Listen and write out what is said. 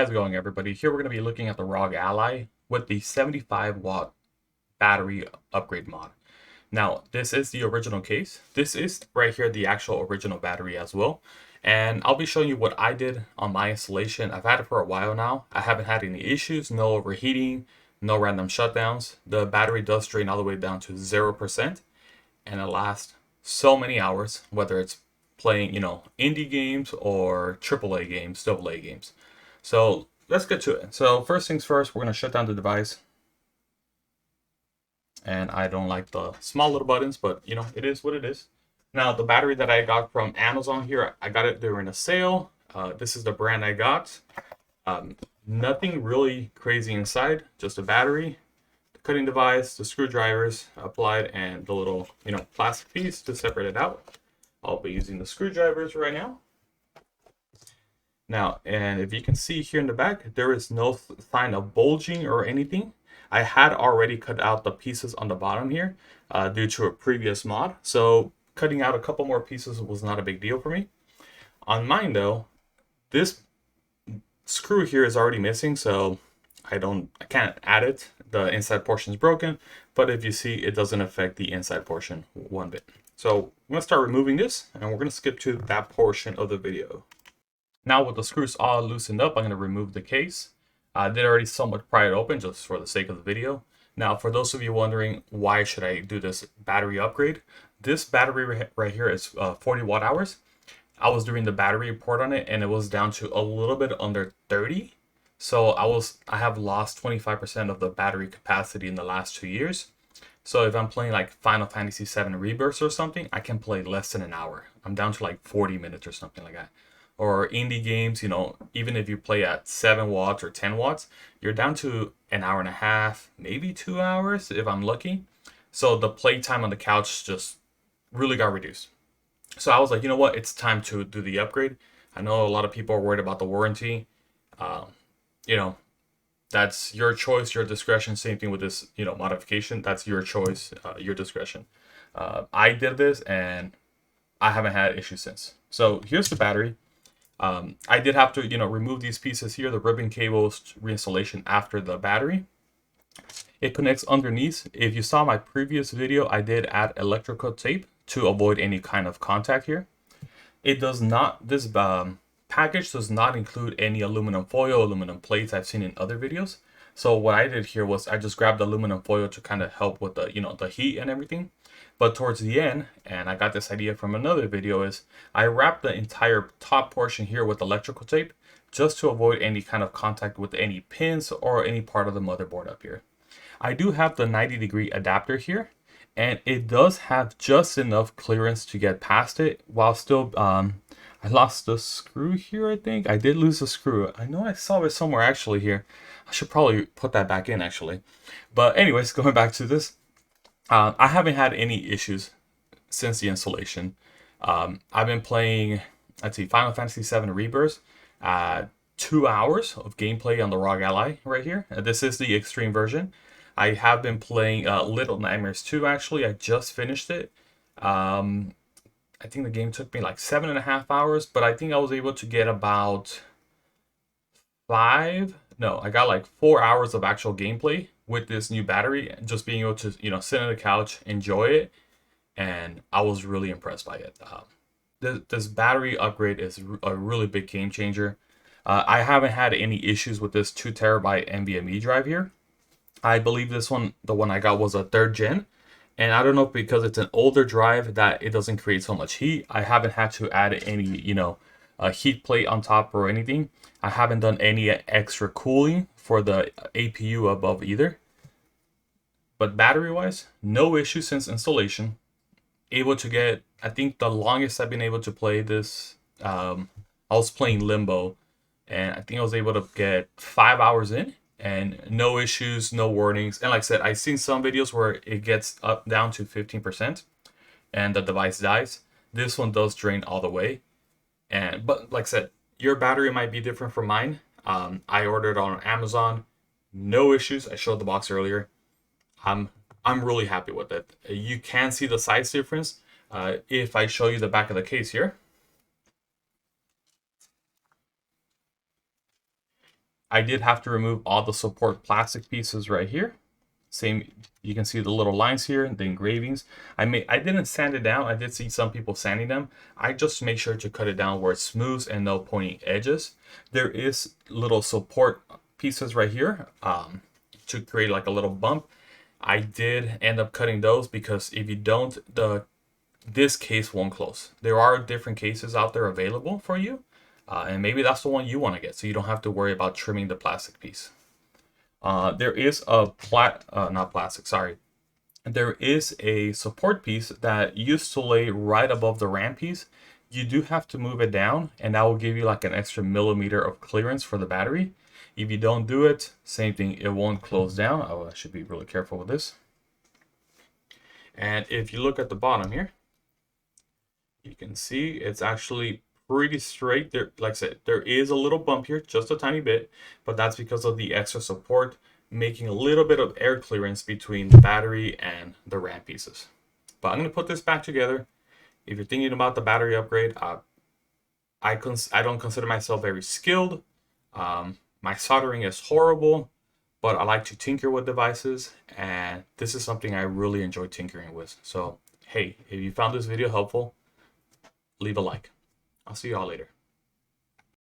How's it going, everybody? Here we're going to be looking at the ROG Ally with the 75-watt battery upgrade mod. Now, this is the original case. This is right here the actual original battery as well. And I'll be showing you what I did on my installation. I've had it for a while now. I haven't had any issues, no overheating, no random shutdowns. The battery does drain all the way down to 0%, and it lasts so many hours, whether it's playing, indie games or AAA games, AA games. So let's get to it. So first things first, we're going to shut down the device. And I don't like the small little buttons, but it is what it is. Now, the battery that I got from Amazon here, I got it during a sale. This is the brand I got. Nothing really crazy inside, just a battery, the cutting device, the screwdrivers applied, and the little, plastic piece to separate it out. I'll be using the screwdrivers right now. Now, and if you can see here in the back, there is no sign of bulging or anything. I had already cut out the pieces on the bottom here due to a previous mod. So cutting out a couple more pieces was not a big deal for me. On mine though, this screw here is already missing, so I can't add it. The inside portion is broken, but if you see, it doesn't affect the inside portion one bit. So I'm gonna start removing this, and we're gonna skip to that portion of the video. Now with the screws all loosened up, I'm gonna remove the case. I did already somewhat pry it open just for the sake of the video. Now, for those of you wondering why should I do this battery upgrade, this battery right here is 40 watt hours. I was doing the battery report on it, and it was down to a little bit under 30. So I have lost 25% of the battery capacity in the last 2 years. So if I'm playing like Final Fantasy VII Rebirth or something, I can play less than an hour. I'm down to like 40 minutes or something like that. Or indie games, even if you play at 7 watts or 10 watts, you're down to an hour and a half, maybe 2 hours if I'm lucky. So the play time on the couch just really got reduced. So I was like, you know what, it's time to do the upgrade. I know a lot of people are worried about the warranty. That's your choice, your discretion. Same thing with this, modification. That's your choice, your discretion. I did this and I haven't had issues since. So here's the battery. I did have to, remove these pieces here, the ribbon cables reinstallation after the battery. It connects underneath. If you saw my previous video, I did add electrical tape to avoid any kind of contact here. It does not, this package does not include any aluminum foil, aluminum plates I've seen in other videos. So what I did here was I just grabbed aluminum foil to kind of help with the, the heat and everything. But towards the end, and I got this idea from another video, is I wrapped the entire top portion here with electrical tape just to avoid any kind of contact with any pins or any part of the motherboard up here. I do have the 90-degree adapter here, and it does have just enough clearance to get past it while still, I lost the screw here, I think. I did lose the screw. I know I saw it somewhere actually here. I should probably put that back in actually. But anyways, going back to this. I haven't had any issues since the installation. I've been playing, let's see, Final Fantasy VII Rebirth. 2 hours of gameplay on the ROG Ally right here. This is the extreme version. I have been playing Little Nightmares 2 actually. I just finished it. I think the game took me like 7.5 hours, but I think I was able to get about I got like 4 hours of actual gameplay with this new battery, just being able to, sit on the couch, enjoy it. And I was really impressed by it. This battery upgrade is a really big game changer. I haven't had any issues with this 2 terabyte NVMe drive here. I believe this one, the one I got, was a 3rd gen. And I don't know if because it's an older drive that it doesn't create so much heat. I haven't had to add any, a heat plate on top or anything. I haven't done any extra cooling for the APU above either. But battery wise, no issue since installation. Able to get, I think the longest I've been able to play this, I was playing Limbo, and I think I was able to get 5 hours in and no issues, no warnings. And like I said, I've seen some videos where it gets up down to 15% and the device dies. This one does drain all the way. But like I said, your battery might be different from mine. I ordered on Amazon, no issues. I showed the box earlier. I'm really happy with it. You can see the size difference if I show you the back of the case here. I did have to remove all the support plastic pieces right here. Same, you can see the little lines here, the engravings. I didn't sand it down. I did see some people sanding them. I just make sure to cut it down where it's smooth and no pointing edges. There is little support pieces right here to create like a little bump. I did end up cutting those because if you don't, this case won't close. There are different cases out there available for you, and maybe that's the one you want to get, so you don't have to worry about trimming the plastic piece. There is a not plastic, sorry. There is a support piece that used to lay right above the RAM piece. You do have to move it down, and that will give you like an extra millimeter of clearance for the battery. If you don't do it, same thing, it won't close down. Oh, I should be really careful with this. And if you look at the bottom here, you can see it's actually pretty straight. There, like I said, there is a little bump here, just a tiny bit, but that's because of the extra support, making a little bit of air clearance between the battery and the RAM pieces. But I'm going to put this back together. If you're thinking about the battery upgrade, I don't consider myself very skilled. My soldering is horrible, but I like to tinker with devices, and this is something I really enjoy tinkering with. So, hey, if you found this video helpful, leave a like. I'll see y'all later.